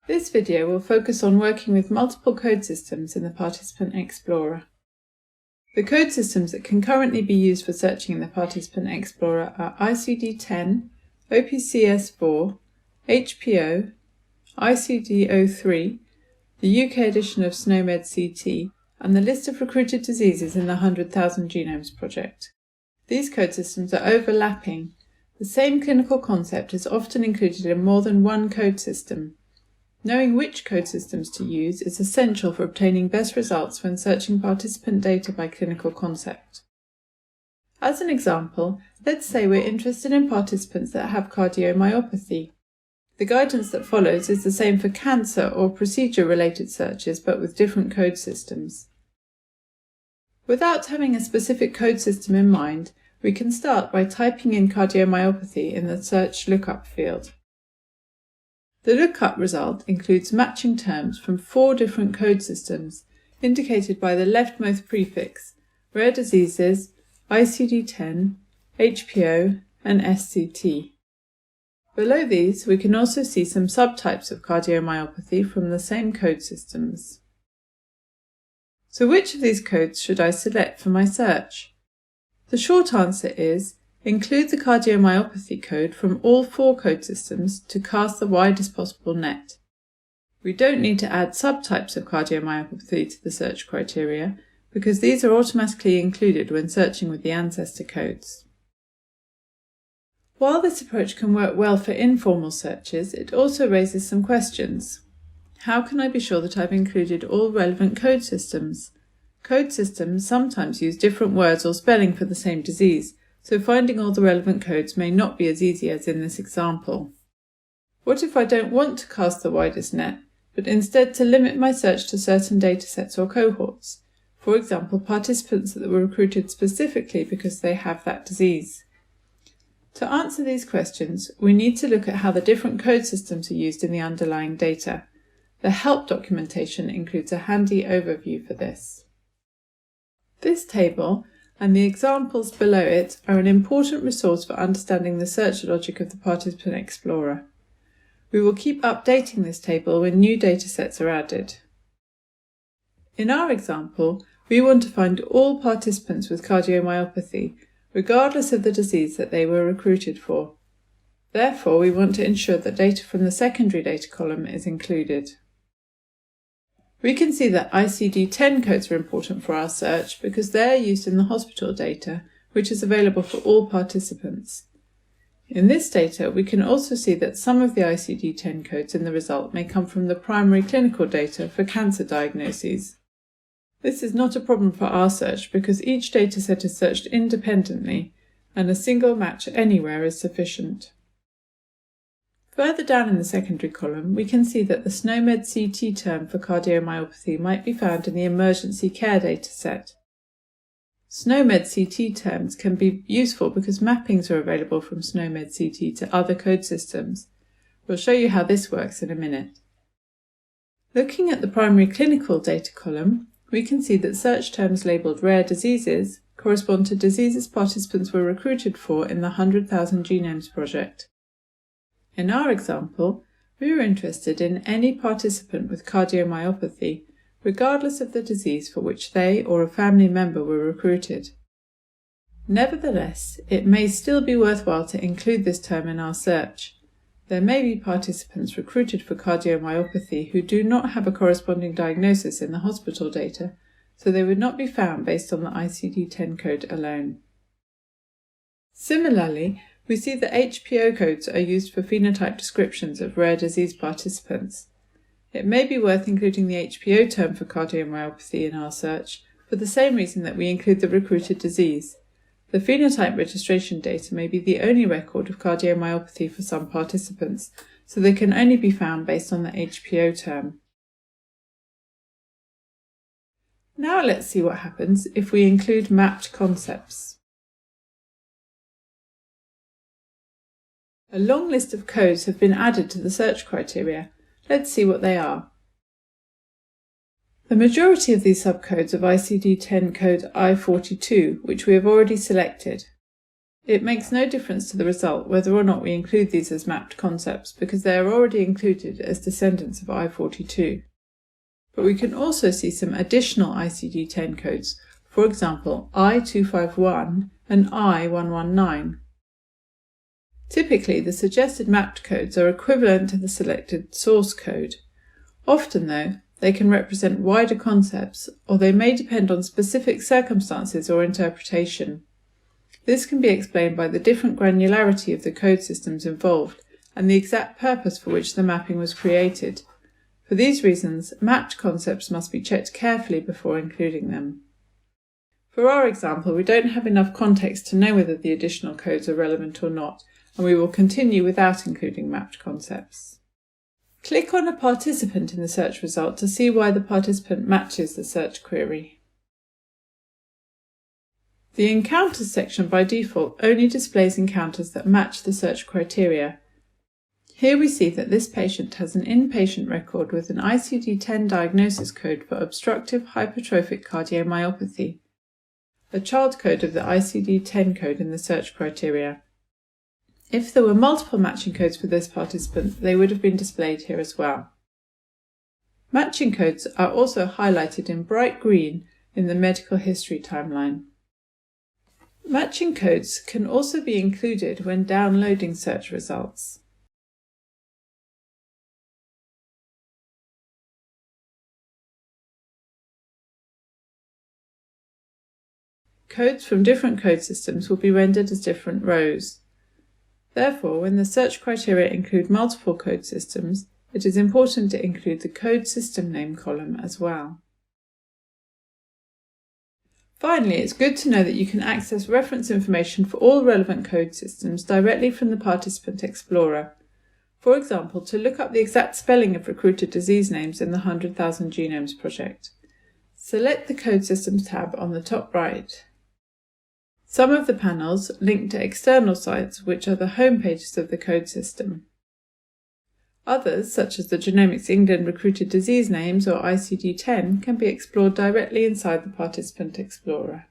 This video will focus on working with multiple code systems in the Participant Explorer. The code systems that can currently be used for searching in the Participant Explorer are ICD-10, OPCS4, HPO, ICD-03, the UK edition of SNOMED-CT, and the list of recruited diseases in the 100,000 Genomes project. These code systems are overlapping. The same clinical concept is often included in more than one code system. Knowing which code systems to use is essential for obtaining best results when searching participant data by clinical concept. As an example, let's say we're interested in participants that have cardiomyopathy. The guidance that follows is the same for cancer or procedure-related searches, but with different code systems. Without having a specific code system in mind, we can start by typing in cardiomyopathy in the search lookup field. The lookup result includes matching terms from 4 different code systems, indicated by the leftmost prefix: rare diseases, ICD-10, HPO, and SCT. Below these, we can also see some subtypes of cardiomyopathy from the same code systems. So which of these codes should I select for my search? The short answer is include the cardiomyopathy code from all 4 code systems to cast the widest possible net. We don't need to add subtypes of cardiomyopathy to the search criteria because these are automatically included when searching with the ancestor codes. While this approach can work well for informal searches, it also raises some questions. How can I be sure that I've included all relevant code systems? Code systems sometimes use different words or spelling for the same disease, so finding all the relevant codes may not be as easy as in this example. What if I don't want to cast the widest net, but instead to limit my search to certain datasets or cohorts? For example, participants that were recruited specifically because they have that disease. To answer these questions, we need to look at how the different code systems are used in the underlying data. The help documentation includes a handy overview for this. This table and the examples below it are an important resource for understanding the search logic of the Participant Explorer. We will keep updating this table when new datasets are added. In our example, we want to find all participants with cardiomyopathy, regardless of the disease that they were recruited for. Therefore, we want to ensure that data from the secondary data column is included. We can see that ICD-10 codes are important for our search because they are used in the hospital data, which is available for all participants. In this data, we can also see that some of the ICD-10 codes in the result may come from the primary clinical data for cancer diagnoses. This is not a problem for our search because each dataset is searched independently, and a single match anywhere is sufficient. Further down in the secondary column, we can see that the SNOMED-CT term for cardiomyopathy might be found in the emergency care dataset. SNOMED-CT terms can be useful because mappings are available from SNOMED-CT to other code systems. We'll show you how this works in a minute. Looking at the primary clinical data column, we can see that search terms labelled rare diseases correspond to diseases participants were recruited for in the 100,000 Genomes project. In our example, we were interested in any participant with cardiomyopathy, regardless of the disease for which they or a family member were recruited. Nevertheless, it may still be worthwhile to include this term in our search. There may be participants recruited for cardiomyopathy who do not have a corresponding diagnosis in the hospital data, so they would not be found based on the ICD-10 code alone. Similarly, we see that HPO codes are used for phenotype descriptions of rare disease participants. It may be worth including the HPO term for cardiomyopathy in our search for the same reason that we include the recruited disease. The phenotype registration data may be the only record of cardiomyopathy for some participants, so they can only be found based on the HPO term. Now let's see what happens if we include mapped concepts. A long list of codes have been added to the search criteria. Let's see what they are. The majority of these subcodes of ICD-10 code I42, which we have already selected. It makes no difference to the result whether or not we include these as mapped concepts because they are already included as descendants of I42. But we can also see some additional ICD-10 codes, for example I251 and I119. Typically, the suggested mapped codes are equivalent to the selected source code. Often, though, they can represent wider concepts, or they may depend on specific circumstances or interpretation. This can be explained by the different granularity of the code systems involved and the exact purpose for which the mapping was created. For these reasons, mapped concepts must be checked carefully before including them. For our example, we don't have enough context to know whether the additional codes are relevant or not, and we will continue without including mapped concepts. Click on a participant in the search result to see why the participant matches the search query. The Encounters section by default only displays encounters that match the search criteria. Here we see that this patient has an inpatient record with an ICD-10 diagnosis code for obstructive hypertrophic cardiomyopathy, a child code of the ICD-10 code in the search criteria. If there were multiple matching codes for this participant, they would have been displayed here as well. Matching codes are also highlighted in bright green in the medical history timeline. Matching codes can also be included when downloading search results. Codes from different code systems will be rendered as different rows. Therefore, when the search criteria include multiple code systems, it is important to include the code system name column as well. Finally, it's good to know that you can access reference information for all relevant code systems directly from the Participant Explorer. For example, to look up the exact spelling of recruited disease names in the 100,000 Genomes project. Select the Code Systems tab on the top right. Some of the panels link to external sites, which are the home pages of the code system. Others, such as the Genomics England recruited disease names or ICD-10, can be explored directly inside the Participant Explorer.